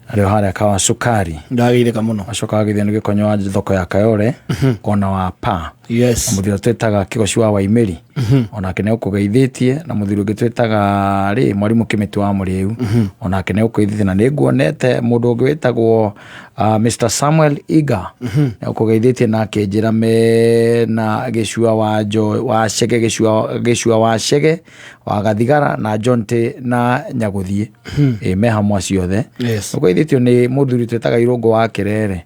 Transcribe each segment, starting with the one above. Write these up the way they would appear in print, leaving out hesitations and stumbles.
Arĩ harĩa kawa Sukari ndagĩrĩka mũno acoka agĩthiĩ nĩ gĩkonyo thoko ya Kayole ona wa Pa yes mũthiro twetaga Kĩgoci wa Waimeri ona kene ũkũgeithĩtie na mũthiro ũngĩ twetaga Mwarimũ Kĩmĩtĩ wa Mũrĩu ona kene ũkũgeithĩtie na nĩnguonete mũndũ ũngĩ wĩtagwo Mr Samuel Iga na ũkũgeithĩtie na kĩnjĩra na Gĩcua wa Chege Gĩcua wa Chege wa Gathigara na Jonte na Nyagũthiĩ me hamwe ciothe ũkũgeithĩtio nĩ mũthuri twetaga Irũngũ wa Kĩrere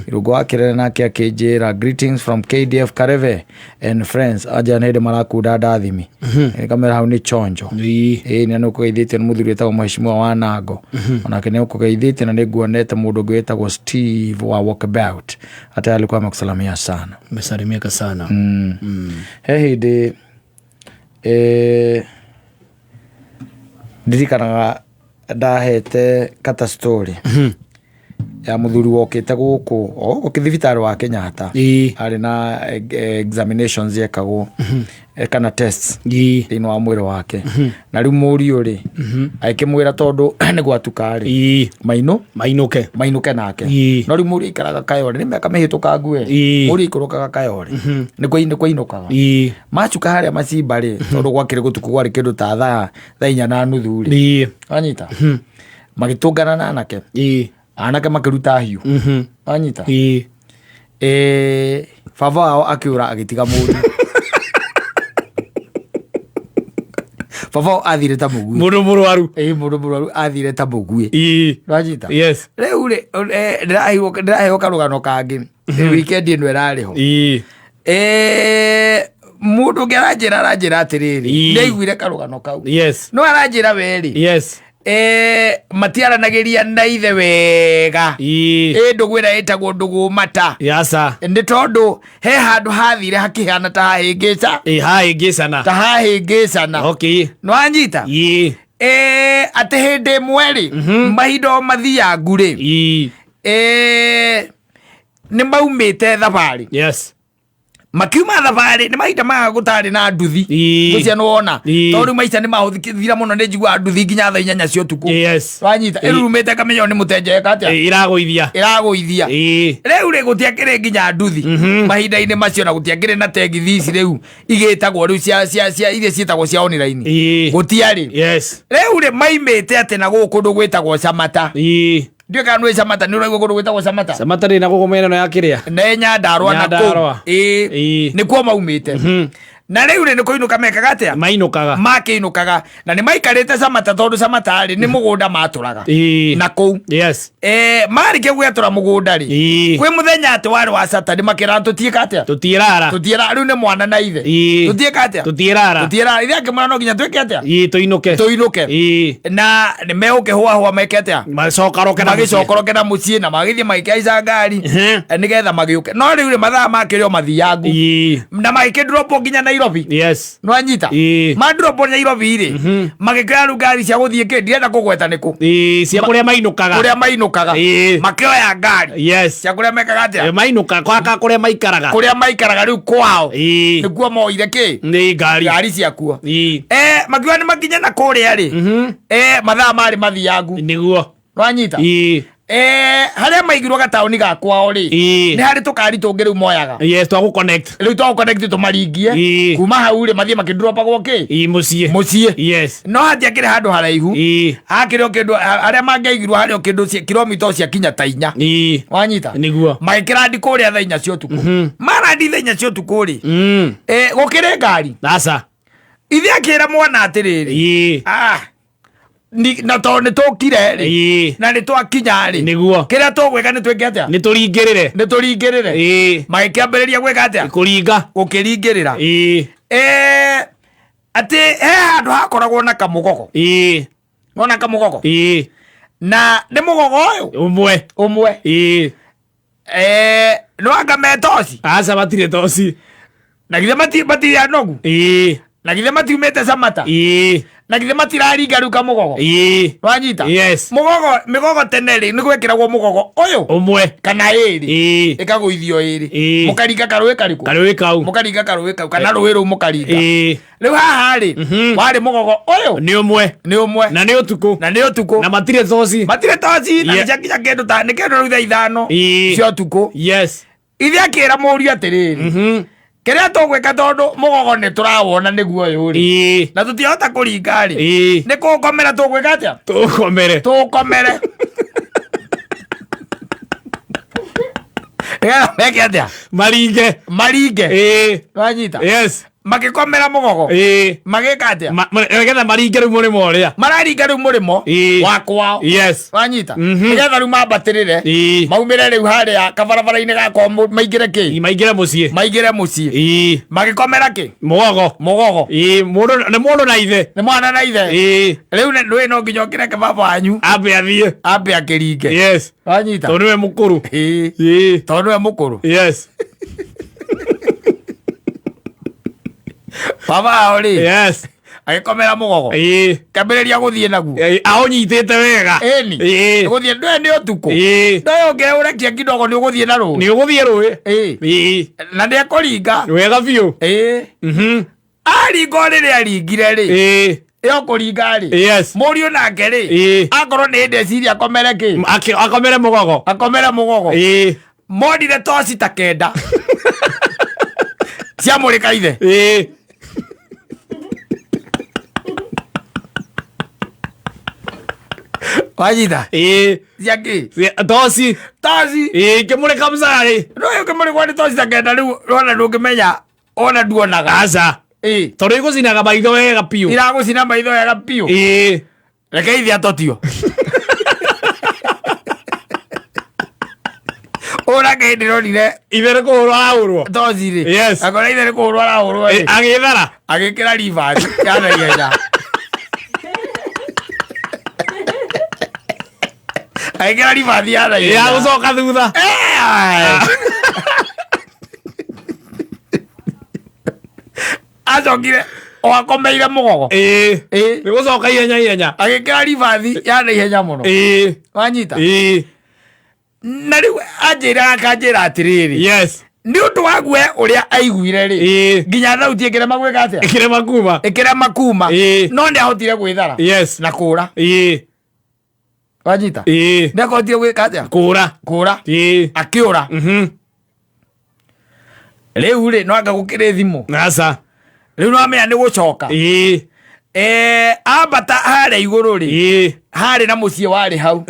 Irũngũ wa Kĩrere nake akĩnjĩra greetings from KDF Kareve and friends aja nĩ marakunda ndathimi kamera hau nĩ chonjo nĩ ũkũgeithĩtio nĩ mũthuri wĩtagwo Mheshimiwa wa Nango onake nĩ ũkũgeithĩtio na nĩnguonete mũndũ ũngĩ wĩtagwo Steve wa Walkabout hata alikuwa amekusalamia sana mesalimika sana he hĩndĩ ndirikanaga ndahete kata story ya mũthuri wokĩte gũkũ thibitarĩ wa Kenyatta arĩ na examinations yekagwo kana tests thĩinĩ wa mwĩrĩ wake na rĩu mũriũ rĩ akĩmwĩra tondũ nĩ gwatuka rĩ mainũke nake no rĩu mũriũ ikaraga Kayole nĩ mĩaka mĩhĩtũka ngue mũriũ ikũrũkaga Kayole nĩ kũinũkaga macuka harĩa macimba rĩ tondũ gwakĩrĩ gũtukũ gwarĩ kĩndũ ta thaa 4:30 rĩ anyita magĩtũngana na anake makĩruta hiũ anyita baba wao akĩũra agĩtiga mũndũ baba athire ta mũguĩ mũndũ mũrwaru athire ta mũguĩ anyita rĩu rĩ ndĩraheo karũgano kangĩ weekend ĩno ĩrarĩho mũndũ ũngĩ aranjĩra atĩrĩrĩ ndaiguire karũgano kau no aranjĩra werĩ matiaranagĩria na ithe wega ndũgwĩra ĩtagwo Ndũgũmata nĩ tondũ he handũ hathire hakĩhana ta hahĩngĩcana no anyita atĩ hĩndĩ ĩmwe rĩ mahinda mathiangu rĩ nĩ maumĩte thabarĩ makiuma thabarĩ nĩ mahinda maga gũtarĩ na nduthi gũcia nĩwona tondũ maica nĩ mahũthĩkithira mũno nĩ njigua nduthi nginya thaa 4 cia ũtukũ wanyita ĩrurumĩte kamenyo nĩ mũtenjeka atĩa ĩragũithia rĩu rĩ gũtiakĩrĩ nginya nduthi mahinda-inĩ macio na gũtiakĩrĩ na tegithi ici rĩu igĩtagwo rĩu cia iria ciĩtagwo cia online gũtiarĩ rĩu rĩ maimĩte atĩ na gũkũ kũndũ gwĩtagwo Camata ndio kanwe Camata nĩ ũraigua kũndũ gwĩtagwo Camata rĩ na gũkũ mĩena ya kĩrĩa nĩ Nyandarua na kũu nĩ kuo maumĩte na rĩu nĩ kũinũka mekaga atĩa makĩinũkaga na nĩ maikarĩte Camata tondũ Camata rĩ nĩ mũgũnda matũraga na kũu marĩkia gwetũra mũgũnda rĩ kwĩ mũthenya atĩ warĩ wa Saturday makĩra tũtiĩka atĩa tũtiĩrara rĩu nĩ mwana na ithe tũtiĩka atĩa tũtiĩrara ithe akĩmwĩra no nginya twĩke atĩa tũinũke na nĩ megũkĩhũahũa meke atĩa magĩcokoroke na mũciĩ na magĩthiĩ magĩkĩhaica ngari nĩgetha magĩũke no rĩu rĩ mathaa makĩrĩ mathiangu na magĩkĩndropo nginya Nairobi no anyita mandropo Nairobi rĩ magĩkĩra ngari cia gũthiĩ kĩndirenda kũgweta nĩkũ cia kũrĩa mainũkaga makĩoya ngari cia kũrĩa mekaga atĩa kũrĩa maikaraga rĩu kwao nĩkuo moire nĩ ngari ciakuo makiuga nĩ makinya na kũrĩa rĩ mathaa marĩ mathiangu nĩguo no anyita harĩa maigirwo gataũni ga kwao rĩ nĩ harĩ tũkari tũngĩ rĩu moyaga twagũ-connect tũmaringie kuma hau rĩ mathiĩ makĩndropagwo mũciĩ no hatiakĩrĩ handũ haraihu hakĩrĩ o kĩndũ arĩa mangĩaigirwo harĩ o kĩndũ kilomita cia kinya ta 4 wanyita magĩkĩra ndi kũrĩa thaa 4 cia ũtukũ marandi thaa 4 cia ũtukũ rĩ gũkĩrĩ ngari ithe akĩra mwana atĩrĩrĩ na tondũ nĩ tũkire rĩ na nĩ twakinya rĩ kĩrĩa tũgwĩka nĩ twĩke atĩa nĩ tũringĩrĩre magĩkĩambĩrĩria gwĩka atĩa gũkĩringĩrĩra atĩ he handũ hakoragwo na kamũgogo wona kamũgogo na nĩ mũgogo ũyũ ũmwe nĩ wanga metoci matirĩ toci na githĩ matirĩ anogu na githe matiumete Samata na githe matiraringa ruka mugogo wanyita mugogo migogo teneri ni gwekiragwo mugogo uyu umwe kana iri ikaguithio iri mukaringa karuwe kau mukaringa karuwe kau kana ruwe ru mukaringa riu haha ri wari mugogo uyu ni umwe na ni utuku na matire toci na njakinya kindu ta ni kindu rutha ithano cio tuku ithe akira murio atiriri kiria tugwika tondu mugogo ni turawona niguo uyu ri na tutihota kuringa ri ni kukomera tugwika atia tukomere meke atia maringe wanyita magikomera mugogo magika atia nigetha maringe riu murimo uria mararinga riu murimo wa kwao wanyita nigetha riu mambatirire maumire riu haria kabarabara-ini gako maingire mucii magikomera ki mugogo ni mundu na ithe ni mwana na ithe riu no nginya ukireke baba wanyu ambe akiringe wanyita tondu we mukuru baba aori agikomera mugogo kambiriria guthie naguo aunyitite wega guthie ni utuku ndoyo ngeurekia kidogo ni uguthie na rui na ndi akuringa wega biu aringo riria aringire ri iyo kuringa ri murio nake ri akorwo ni ndeciria akomere ki akomere mugogo modire toci ta kenda ciamurika ithe wajida yaki toci kimurika mzari no kimurika ni toci ta kenda riu rona ndungimenya ona nduonaga aca tondu igucinaga maitho wega piu iragucina maitho wega piu reke ithe atotio urake ndironire ithe ni kuhurwo arahurwo toci ri akora ithe ni kuhurwo arahurwo agithara agikira rivers yana ihenya agikira rivers yana ihenya ya gucoka thutha acokire akomeire mugogo ni gucoka ihenya agikira rivers yana ihenya muno wanyita na riu akanjira atiriri ni undu wa gwe uria aiguire ri nginya thauti ikirema gwika atia ikirema kuma no ndi ahotire gwithara na kura wanyita ndi ahotire gwika atia kura akiura riu ri no anga gukire thimu riu no amenya ni gucoka ambata haria iguru ri hari na mucie wari hau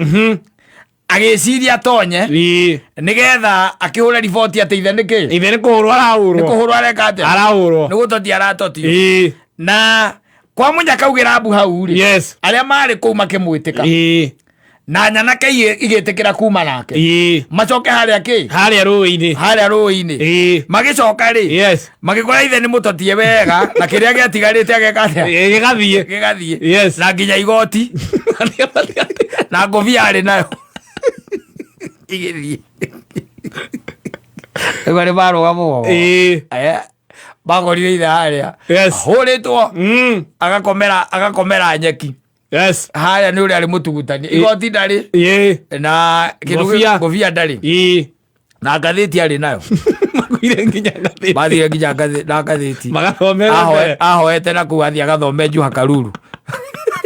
agiciria tonye nigetha akihura riboti ati ithe ni kuhurwo areka atia ni gutoti aratotio na kwa munyaka ugira abu hau ri aria mari kuu makimwitika na nyanake igitikira kuma nake macoke haria rui-ini magicoka ri magikora ithe ni mutotie wega na kiria giatigarite ageka atia gigathie na nginya igoti na ngobia ari nayo igithie egore baroga mugogo bagorire ithe haria ahuritwo agakomera nyeki haria ni uria ari mutugutani igoti ndari na ngobia ndari na ngathiti ari nayo bathire nginya ngathiti ahoete na kuu athie agathome Njuha Karuru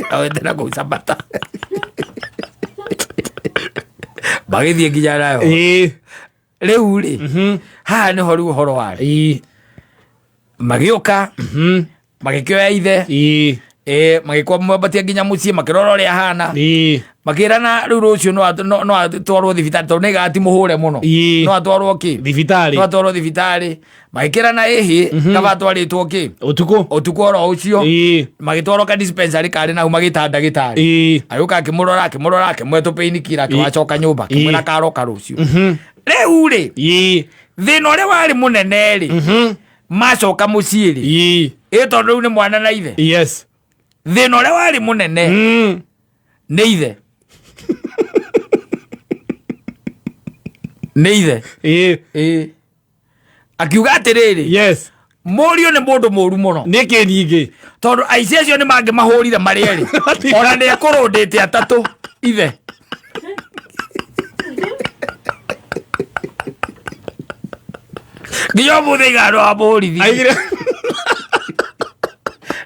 ahoete na kuu Samata bagithie nginya nayo riu ri haha niho riu uhoro wari magiuka magikioya ithe magikwa mwabatia nginya mucie makirora uria hana makirana riu rucio no atwarwo thibitari tondu nigati muhure muno no atwarwo ki thibitari magikirana kaba atwaritwo ki utuku oro ucio magitwarwo ka dispensary kari nau magita ndagitari ayuka akimurora akimwetu pain kira akiwacoka nyumba kimwira karoka rucio riu ri thina uria wari munene ri macoka mucie ri tondu riu ni mwana na ithe thina uria wari munene ni ithe akiuga atiriri Mũriũ nĩ mũndũ mũru mũno. Nĩkĩ ningĩ? Tondũ aici acio nĩ mangĩmahũrire marĩ erĩ. Ona nĩ ekũrũndĩte atatũ ithe. Nginya mũthĩ igano wa mũhũrithi.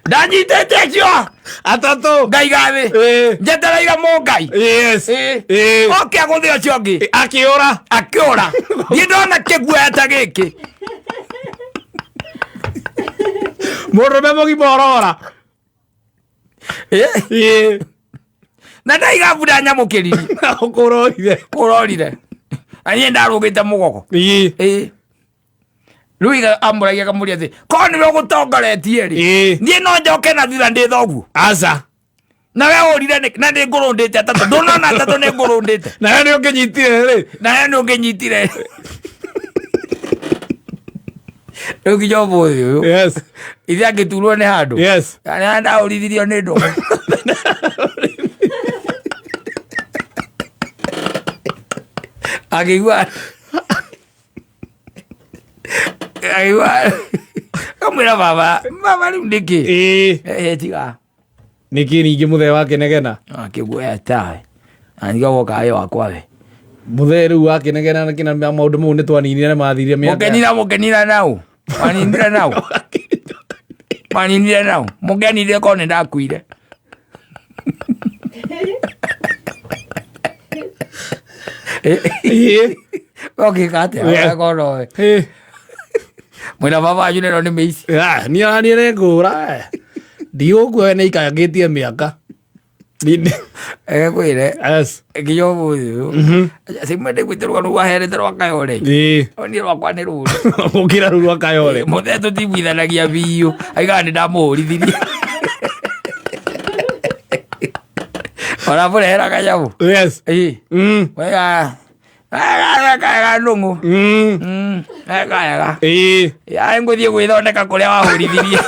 Ndanyitĩte acio atatũ ngaiga thĩ. Njetereire Mũngai. Yes. Oke agũthĩ ũcio ũngĩ. Akĩũra. Niĩ ndona kĩguoya ta gĩkĩ. Mũrũme mũgima ũrora. Na ndaiga bunda nyamũkĩriri. Kũrorire. Na niĩ ndarũgĩte mũgogo. Rĩu iga amũragia kamũria atĩ korwo nĩwe ũgũtongoretie rĩ, niĩ no njoke na thutha ndĩ thoguo. Aca. Na we ũrire na ndĩ ngũrũndĩte atatũ. Ndũnona atatũ nĩ ngũrũndĩte. Na we nĩ ũngĩnyitire rĩ. Rĩu nginya ũmũthĩ ũyũ. Yes. Ithe angĩturwo nĩ handũ. Yes. Nĩ ndaũrithirio nĩ ndũme. Akĩigua kamwĩra baba rĩu nĩkĩ? Tiga. Nĩkĩ ningĩ mũthee wake negena? Akĩguoya tawe. Na niga woka ayo wakwa we. Mũthee rĩu wake negena na kina maũndũ mau nĩ twaninire mathirire mĩaka. Mũkenira nau. Waninire nau. Mũkenire korwo nĩ ndakuire. Ũgĩka atĩa korwo we? Mwĩna baba wanyu nĩno nĩ mĩici. Niĩ nĩngũra. Ndigũkuo nĩ ikangĩtie mĩaka. Kwĩre nginya ũmũthĩ ũyũ cimwende gwĩtĩrwo rũu aherete rwa Kayole. Niĩ rwakwa nĩ rũru. Gũkĩra rũu rwa Kayole. Mũthee tũtiguithanagia biũ. Aigaga nĩ ndamũhũrithirie. Ona mũrehera kanyamũ. Wega kaega nũng'ũ. Kaega. Ngũthiĩ gwĩthondeka kũrĩa wahũrithirie.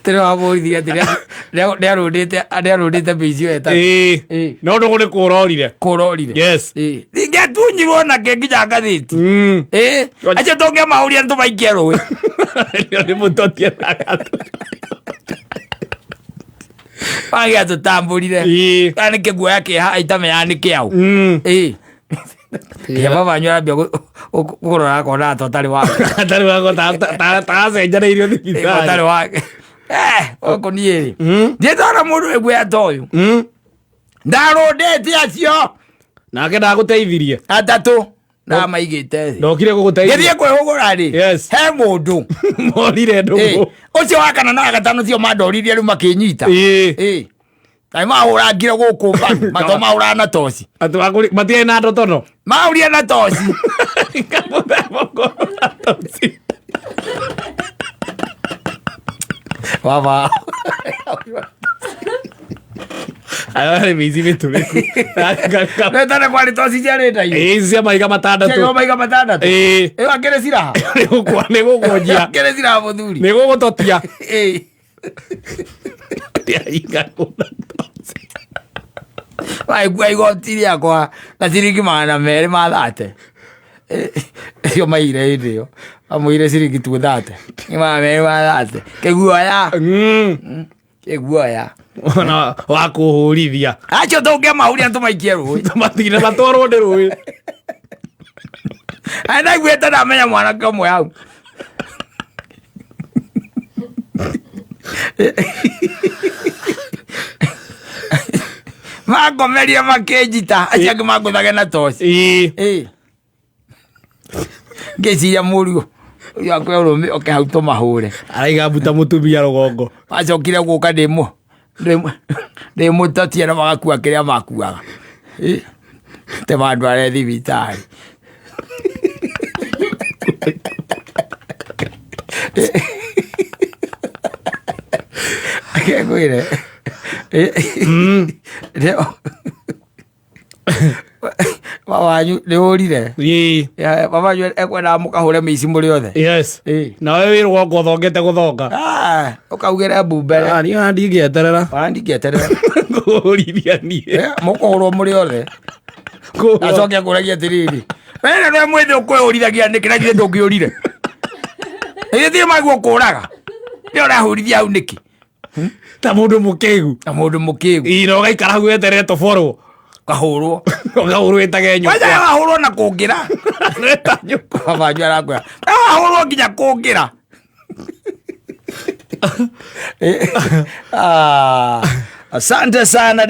Tene wamũrithirie atĩ nĩarũndĩte mĩici weta. No ndũgũ nĩ kũrorire. Yes. Ngĩtunyirwo nake nginya ngathĩti. Acio tũngĩamahũria nĩtũmaikie rũĩ. Nĩ mũtotie na gatũ. Wagĩa tũtambũrire. Kana nĩ kĩguoya kĩha itamenya nĩ kĩaũ. Kĩa baba wanyu arambia kũrora akona atarĩ wake. Atarĩ wake tacenjanĩirio thibitarĩ. Atarĩ wake. Oko niĩ rĩ. Ndĩtwara mũndũ eguoya ta ũyũ. Ndarũndĩte acio. Nake ndagũteithirie. Atatũ. Ndamaigĩte thĩ. Ndokire gũgũteithia. Gĩthiĩ kwĩhũgũra rĩ. He mũndũ. Morire ndũgũ. Ũcio wa kana na wa gatano cio mandoririe rĩu makĩnyita. Na mahũrangire gũkũ mbangu. Mato mahũraga na toci. Matiarĩ na ndotono. Mahũrire na toci. Baba. Arĩ mĩici mĩtũrĩku. Nĩtane kwarĩ toci ciarĩte-inĩ. Cia maiga matandatũ. Cia maiga matandatũ. Ĩyo akĩrĩ ciraha. Nĩgũkũnjia. Akĩrĩ ciraha mũthuri. Nĩgũgũtotia. Ndĩaringa kũna toci. Waigua igoti rĩakwa na ciringi 200 mathate. Cio maire hĩndĩ ĩyo. Amũire ciringi 30. 200 mathate. Kĩguoya. Kĩguoya. Ona wa kũhũrithia. Acio tũngĩamahũria tũmaikie rũĩ. Tũmatigire matwarwo ndĩ rũĩ. Ndaiguĩte ndamenya mwanake ũmwe hau. Mangomeria makĩnjita. Acio angĩ mangũthage na toci. Ngĩciria mũriũ ũyũ akwe ũrũme oke hau tũmahũre. Araiga mbuta mũtumia rũgongo. Macokire gũka ndĩmũtotie na magakua kĩrĩa makuaga. Te mandware thibitarĩ. Akĩngwĩre. Baba wanyu nĩũrire. Baba wanyu ekwendaga mũkahũre mĩici mũrĩ othe. Yes. Nawe wĩ rũgongo ũthongete gũthonga. Ũkaugĩre mbumbere. Niĩ ndingĩeterera. Ndingĩeterera. Kũhũrithia niĩ. Mũkũhũrwo mũrĩ othe. Acoke akũragia atĩrĩrĩ. Wena no mwethe ukweũrithagia nĩkĩ na githĩ ndũngĩũrire. Ĩthire magwo kũraga. Nĩ ũrahũrithia hau nĩkĩ? Ta mũndũ mũkĩgu. Na mũndũ mũkĩgu. Ina ũgaikara hau weterere toborwo. Kahũrwo. Ũgahũrwo ĩtage nyũkwa. Waja wahũrwo na kũngĩra. Weta nyũkwa. Kabanjũ arakwĩra. Wahũrwo nginya kũngĩra. Asante sana.